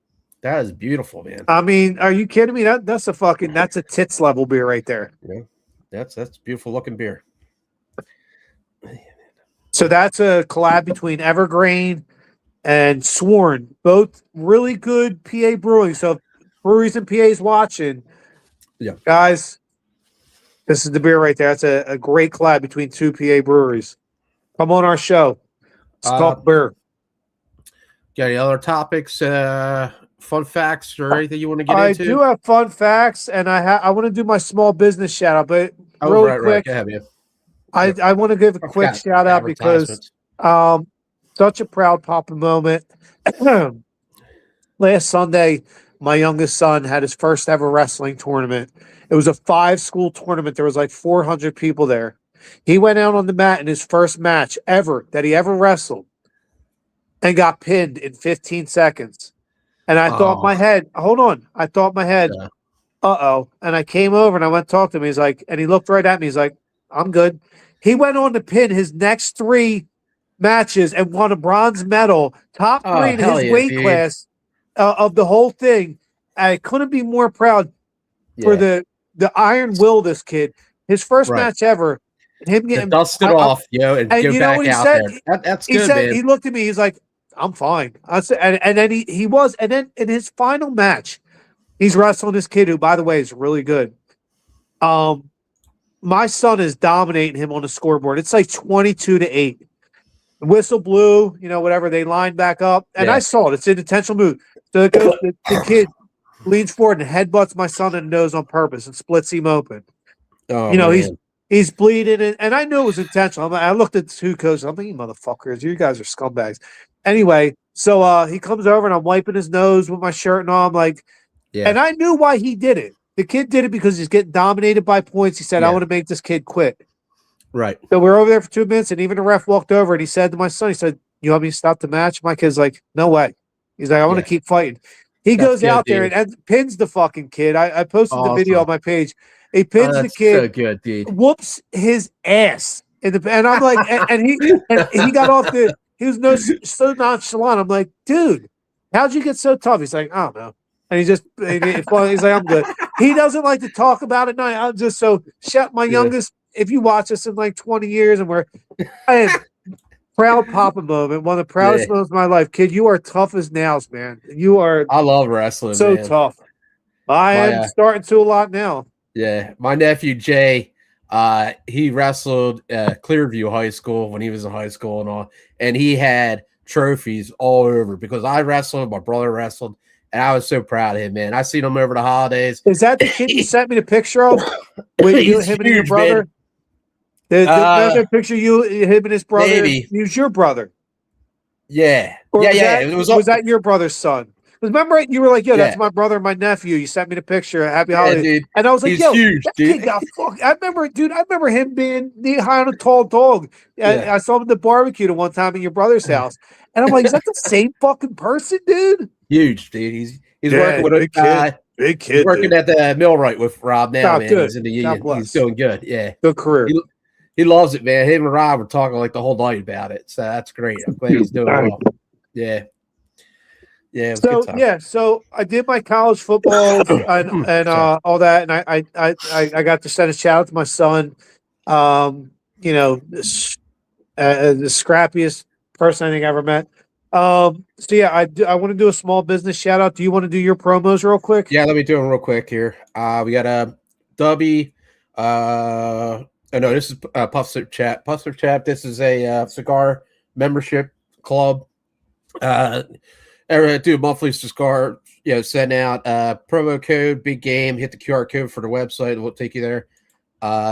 That is beautiful, man. I mean, are you kidding me? That's a tits level beer right there. Yeah, that's beautiful looking beer. So that's a collab between Evergreen and Sworn, both really good PA brewing. So if breweries and PAs watching, Yeah, guys, this is the beer right there. That's a great collab between two PA breweries. Come on our show. Let's talk beer. Got any other topics, fun facts, or anything you want to get into? I do have fun facts, and I want to do my small business shout out, but really quick, Go ahead, man. I want to give a quick shout out because such a proud papa moment. Last Sunday, my youngest son had his first ever wrestling tournament. It was a 5-school tournament. There was like 400 people there. He went out on the mat in his first match ever that he ever wrestled and got pinned in 15 seconds. And I thought in my head, hold on. I thought in my head, uh-oh. And I came over and I went to talk to him. He's like, and he looked right at me. He's like, I'm good. He went on to pin his next 3 matches and won a bronze medal, top 3 in his weight class of the whole thing. I couldn't be more proud for the iron will this kid. His first match ever. Him getting dust it off, and go back out there. That's good, man. He looked at me. He's like, I'm fine. I said, and then he was, and then in his final match, he's wrestling this kid who, by the way, is really good. My son is dominating him on the scoreboard. It's like 22-8. The whistle blew, whatever. They lined back up, and I saw it. It's an intentional move. So the kid leans forward and headbutts my son in the nose on purpose and splits him open. He's bleeding, and I knew it was intentional. I looked at the 2 coaches. I'm thinking, motherfuckers, you guys are scumbags. Anyway, so he comes over, and I'm wiping his nose with my shirt and all. I'm like, and I knew why he did it. The kid did it because he's getting dominated by points. He said, I want to make this kid quit. Right. So we're over there for 2 minutes, and even the ref walked over, and he said to my son, he said, you want me to stop the match? My kid's like, no way. He's like, I want to keep fighting. He goes out there and pins the fucking kid. I posted the video on my page. He pins the kid. So good, dude. Whoops his ass. And I'm like, and he got off the. He was so nonchalant. I'm like, dude, how'd you get so tough? He's like, I don't know. And he's like, I'm good. He doesn't like to talk about it. No, I'm just so shout my youngest. If you watch us in like 20 years, and I had proud papa moment, one of the proudest moments of my life. Kid, you are tough as nails, man. You are. I love wrestling. So tough. I am starting to a lot now. Yeah, my nephew Jay, he wrestled Clearview High School when he was in high school and all, and he had trophies all over because I wrestled, my brother wrestled, and I was so proud of him, man. I seen him over the holidays. Is that the kid you sent me the picture of? With you, him, and your brother? The picture him and his brother. Maybe. He was your brother. Yeah, or yeah. Was that your brother's son? Remember, you were like, "Yo, that's my brother and my nephew." You sent me the picture. Happy holidays, dude. And I was like, He's "Yo, huge, that dude. kid got fucked." I remember him being knee high on a tall dog. I saw him at the barbecue the one time at your brother's house, and I'm like, "Is that the same fucking person, dude?" Huge, dude. He's working with a kid. Big kid. He's working at the millwright with Rob now, man. Good. He's in the union. He's doing good. Yeah, good career. He loves it, man. Him and Rob were talking like the whole night about it, so that's great. I'm glad he's doing well. Yeah. Yeah. So I did my college football and all that, and I got to send a shout out to my son. The scrappiest person I think I ever met. I want to do a small business shout out. Do you want to do your promos real quick? Yeah, let me do them real quick here. We got a Dubby. This is Puff Sip Chat. Puff Sip Chat. This is a cigar membership club. Do a monthly cigar, send out promo code Big Game. Hit the QR code for the website; it will take you there.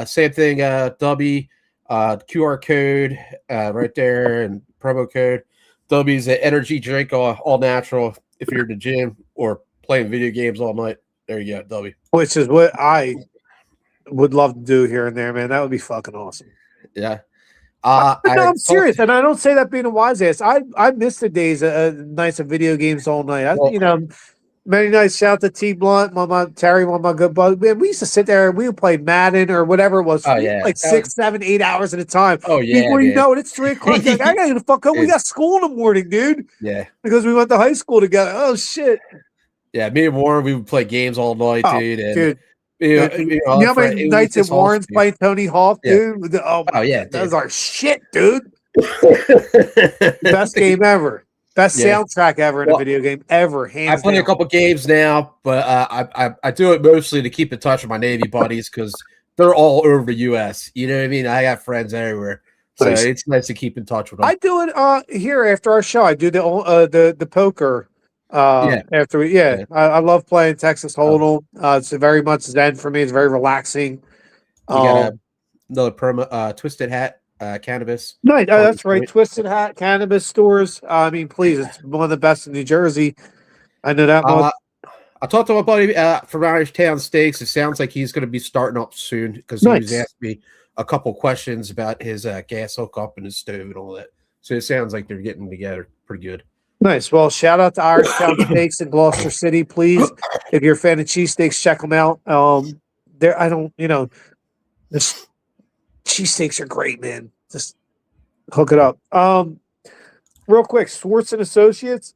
Same thing, W QR code right there, and promo code W's an energy drink, all natural. If you're in the gym or playing video games all night, there you go, W. Which is what I would love to do here and there, man. That would be fucking awesome. Yeah. I'm serious, and I don't say that being a wise ass. I miss the days nights of video games all night. Many nights. Shout out to T Blunt, Terry, one of my good buddies. Man, we used to sit there and we would play Madden or whatever it was. Like 6, 7, 8 hours at a time. Oh yeah. Before you know it, it's 3 o'clock. Like, I gotta get the fuck home. We got school in the morning, dude. Yeah. Because we went to high school together. Oh shit. Yeah, me and Warren, we would play games all night, Oh, dude. And dude. you You know how many nights at Warren's playing Tony Hawk, Yeah. dude? Oh, Oh, yeah, God, those dude. are shit, dude. Best game ever. Best Yeah. soundtrack ever in a Well, video game ever. I Hands play down. a couple games now, but I do it mostly to keep in touch with my Navy buddies because they're all over the U.S. You know what I mean? I got friends everywhere, so Nice. it's nice to keep in touch with them. I do it here after our show. I do the poker. After Yeah. I love playing Texas Hold'em. It's very much zen for me. It's very relaxing. You got another Twisted Hat cannabis. No, that's right. Point. Twisted Hat cannabis stores. I mean, please, it's one of the best in New Jersey. I know that much. I talked to my buddy from Irish Town Steaks. It sounds like he's going to be starting up soon because he was asking me a couple questions about his gas hookup and his stove and all that. So it sounds like they're getting together pretty good. Nice. Well, shout out to Irish Town Steaks in Gloucester City, please. If you're a fan of cheesesteaks, check them out. The cheesesteaks are great, man. Just hook it up. Real quick, Swartz and Associates,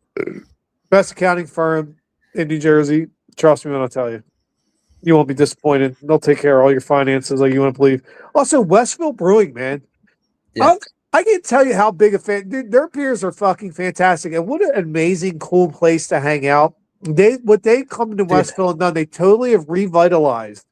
best accounting firm in New Jersey. Trust me when I tell you. You won't be disappointed. They'll take care of all your finances like you want to believe. Also, Westville Brewing, man. Yeah. I can't tell you how big a fan. Dude, their beers are fucking fantastic. And what an amazing, cool place to hang out. What they've come to Westville and done, they totally have revitalized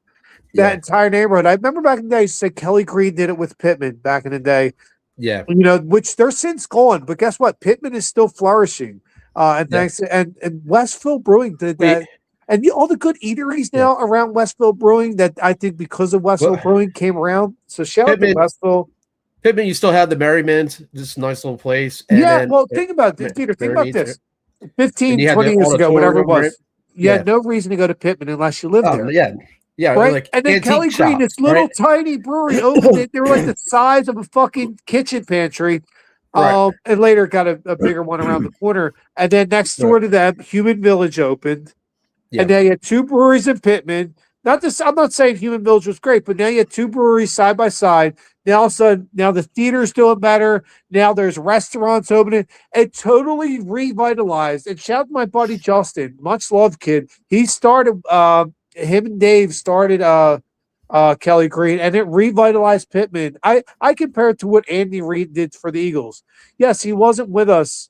that entire neighborhood. I remember back in the day, said Kelly Green did it with Pittman back in the day. Yeah. Which they're since gone. But guess what? Pittman is still flourishing. Thanks and Westville Brewing did that. And all the good eateries now around Westville Brewing that I think because of Westville Brewing came around. So shout out to Westville. Pittman, you still have the Merryman's, this nice little place. And think about it, Peter. Think about this. 15, 20 years ago, whatever it was. Right? You had no reason to go to Pittman unless you lived there. Yeah. Right? Like and then Kelly Green, this little tiny brewery opened it. They were like the size of a fucking kitchen pantry. And later got a bigger one around the corner. And then next door to them, Human Village opened. Yeah. And now you had two breweries in Pittman. I'm not saying Human Village was great, but now you had two breweries side by side. Now all of a sudden, now the theater's doing better. Now there's restaurants opening. It totally revitalized. And shout out to my buddy Justin, much love kid. He started him and Dave started Kelly Green, and it revitalized Pittman. I compare it to what Andy Reid did for the Eagles. Yes, he wasn't with us,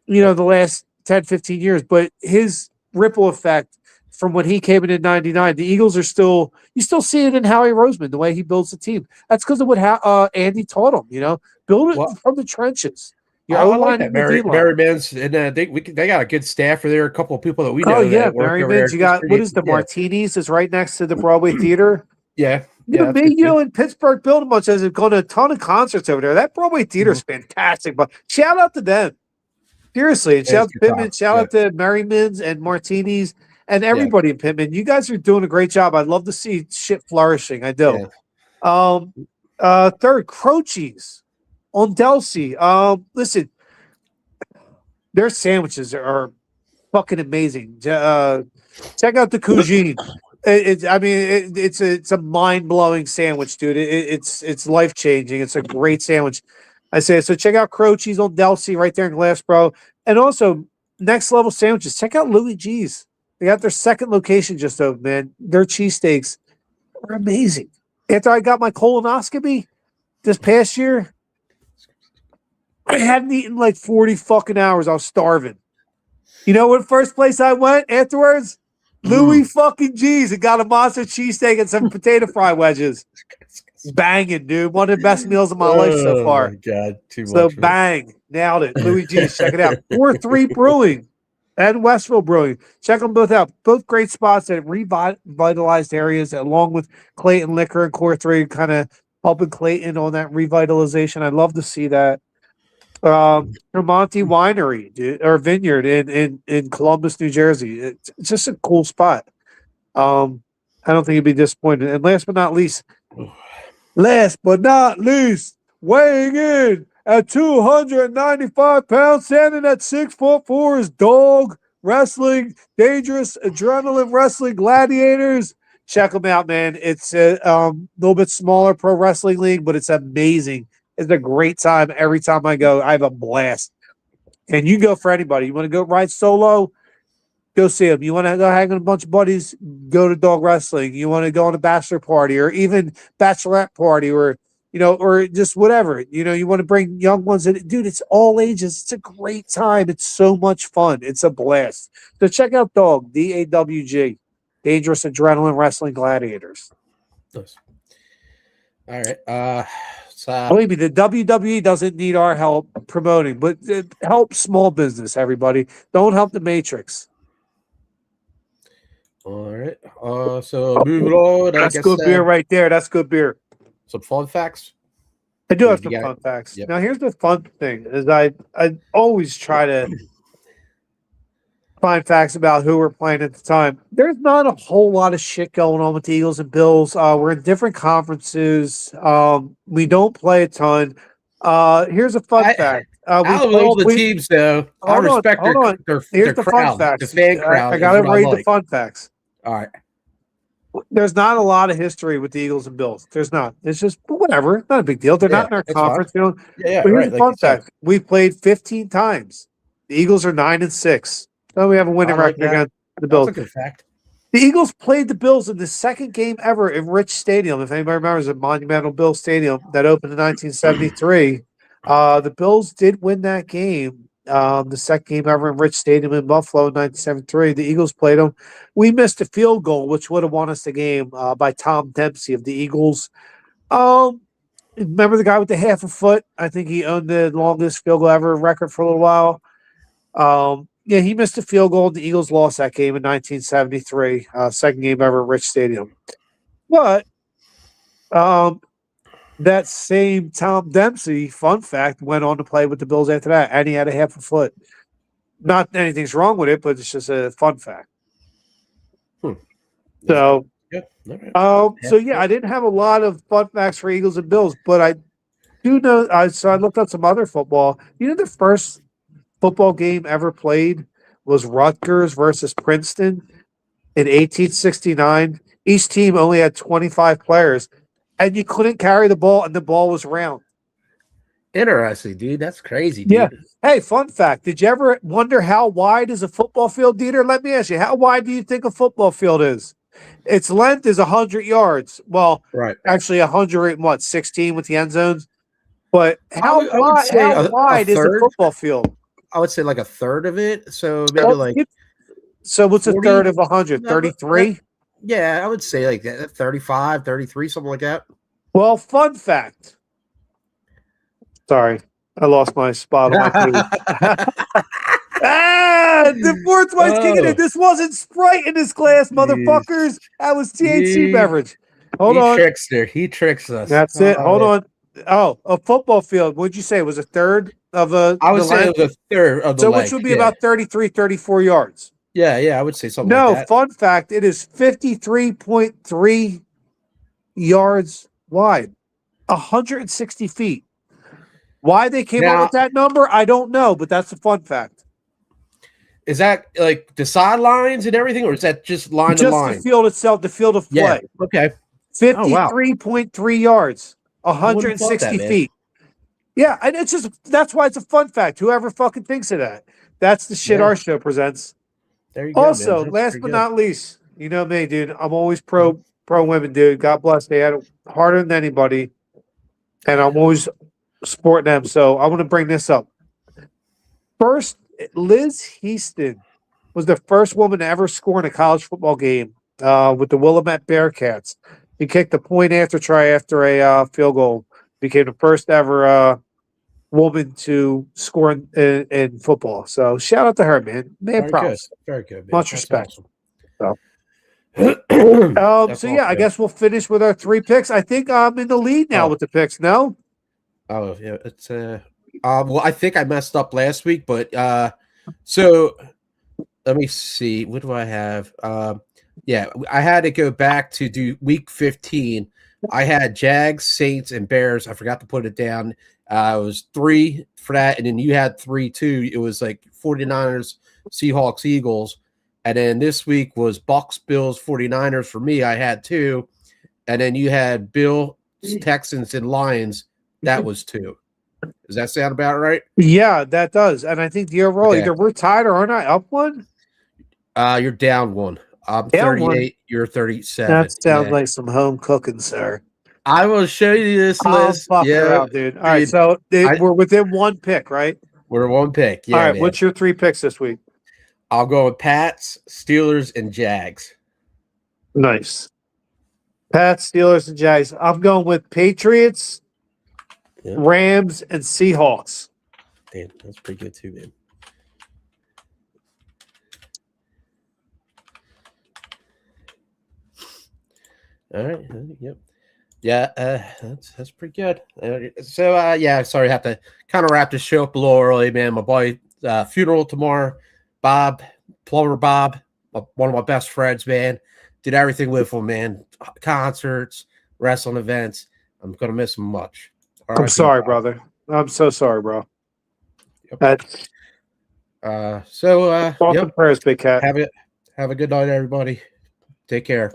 the last 10, 15 years, but his ripple effect from when he came in 99, the Eagles are still, you still see it in Howie Roseman, the way he builds the team. That's because of what Andy taught him, build it from the trenches. I like that. Merryman's, and they got a good staff there. A couple of people that we know. Oh, yeah, Merryman's. You got, what is the Martinis is right next to the Broadway Theater. Yeah. In Pittsburgh built a bunch has gone to a ton of concerts over there. That Broadway Theater is fantastic, but shout out to them. Seriously, and shout out to Pittman, shout out to Merryman's and Martinis and everybody in Pittman. You guys are doing a great job. I'd love to see shit flourishing. I do. Yeah. Third, Croce's on Delsey. Listen, their sandwiches are fucking amazing. Check out the cuisine. It's a mind-blowing sandwich, dude. It's life-changing. It's a great sandwich. I say so. Check out Croce's on Delsey right there in Glassboro, and also next level sandwiches. Check out Louis G's. They got their second location just open, man. Their cheesesteaks are amazing. After I got my colonoscopy this past year, I hadn't eaten like 40 fucking hours. I was starving. You know what? First place I went afterwards, Louis fucking G's, and got a monster cheesesteak and some potato fry wedges. Banging, dude. One of the best meals of my life so far. Oh, my God. Too much. So bang. Nailed it. Louis G's. Check it out. 4-3 Brewing and Westville Brewing. Check them both out. Both great spots that revitalized areas, along with Clayton Liquor and Core 3, kind of helping Clayton on that revitalization. I'd love to see that. Tremonti Winery, dude, or Vineyard in Columbus, New Jersey. It's just a cool spot. I don't think you'd be disappointed. And last but not least, weighing in at 295 pounds, standing at 6'4" is Dog Wrestling, Dangerous Adrenaline Wrestling Gladiators. Check them out, man. It's a little bit smaller pro wrestling league, but it's amazing. It's a great time every time I go. I have a blast. And you go for anybody. You want to go ride solo? go see them. You want to go hang with a bunch of buddies, go to dog wrestling. You want to go on a bachelor party or even bachelorette party or, or just whatever. You want to bring young ones in. Dude, it's all ages. It's a great time. It's so much fun. It's a blast. So check out Dog, DAWG, Dangerous Adrenaline Wrestling Gladiators. Nice. All right. Believe me, the WWE doesn't need our help promoting, but help small business, everybody. Don't help the Matrix. All right. So moving on. That's good beer right there. That's good beer. Some fun facts. I do have some fun facts. Yep. Now, here's the fun thing: is I always try to find facts about who we're playing at the time. There's not a whole lot of shit going on with the Eagles and Bills. We're in different conferences. We don't play a ton. Here's a fun fact. Out of all the teams, though, I respect their crowd, the fan crowd. I got to read the fun facts. All right. There's not a lot of history with the Eagles and Bills. There's not. It's just whatever. Not a big deal. They're not in our conference. But here's the fun fact. We've played 15 times. The Eagles are 9-6. So we have a winning record against the Bills. That's a good fact. The Eagles played the Bills in the second game ever in Rich Stadium. If anybody remembers the Monumental Bill Stadium that opened in 1973, the Bills did win that game. The second game ever in Rich Stadium in Buffalo in 1973. The Eagles played them. We missed a field goal, which would have won us the game by Tom Dempsey of the Eagles. Remember the guy with the half a foot? I think he owned the longest field goal ever record for a little while. Yeah, he missed a field goal. The Eagles lost that game in 1973. Second game ever at Rich Stadium. But that same Tom Dempsey, fun fact, went on to play with the Bills after that, and he had a half a foot. Not anything's wrong with it, but it's just a fun fact. So, I didn't have a lot of fun facts for Eagles and Bills, but I do know. So I looked up some other football. The first football game ever played was Rutgers versus Princeton in 1869. Each team only had 25 players, and you couldn't carry the ball, and the ball was round. Interesting, dude. That's crazy, dude. Yeah. Hey, fun fact. Did you ever wonder how wide is a football field, DeeTer? Let me ask you, how wide do you think a football field is? Its length is 100 yards. Well, actually 116 with the end zones. But how wide is a football field? I would say like a third of it. So maybe so what's a third of 100? 33? Yeah, I would say like 35, 33, something like that. Well, fun fact. Sorry, I lost my spot on my food. The fourth white's kicking in. This wasn't Sprite in this glass, motherfuckers. That was THC beverage. Hold on. He tricks us. That's it. Hold on. Oh, a football field. What'd you say? It was a third of a. I would say it was a third of the length. Which would be about 33, 34 yards. Yeah, I would say something like that. No, fun fact, it is 53.3 yards wide, 160 feet. Why they came up with that number, I don't know, but that's a fun fact. Is that like the sidelines and everything, or is that just line to line? Just the field itself, the field of play. Yeah. Okay. 53.3 yards, 160 feet. Yeah, and it's just that's why it's a fun fact. Whoever fucking thinks of that. That's the shit our show presents. There you go. Also, last but not least, you know me, dude. I'm always pro women, dude. God bless. They had it harder than anybody. And I'm always supporting them. So I want to bring this up. First, Liz Heaston was the first woman to ever score in a college football game with the Willamette Bearcats. He kicked a point after try after a field goal. Became the first ever woman to score in football. So shout out to her, man. Props. Very good. Man. Much respect. Awesome. So I guess we'll finish with our 3 picks. I think I'm in the lead now with the picks. No? Oh yeah, it's well, I think I messed up last week, but so let me see. What do I have? I had to go back to do week 15. I had Jags, Saints, and Bears. I forgot to put it down. It was 3 for that, and then you had 3 too. It was like 49ers, Seahawks, Eagles. And then this week was Bucks, Bills, 49ers for me. I had 2. And then you had Bills, Texans, and Lions. That was 2. Does that sound about right? Yeah, that does. And I think the overall, either we're tied or aren't I up one? You're down one. I'm Down 38. one? You're 37. That sounds Yeah. like some home cooking, sir. I will show you this I'll list. fuck her Yeah, out, dude. All right, dude, so I- we're within one pick, right? we're one pick. Yeah, All right, man. what's your 3 picks this week? I'll go with Pats, Steelers, and Jags. Nice. Pats, Steelers, and Jags. I'm going with Patriots, Yeah. Rams, and Seahawks. Damn, that's pretty good too, man. All right. Yep. Yeah, that's pretty good. Yeah, sorry, I have to kind of wrap this show up a little early, man. My boy funeral tomorrow. Bob, Plumber Bob, one of my best friends, man. Did everything with him, man. Concerts, wrestling events. I'm gonna miss him much. I'm sorry, brother. I'm so sorry, bro. Yep. That's Thoughts and prayers, Big Cat. Have a good night, everybody. Take care.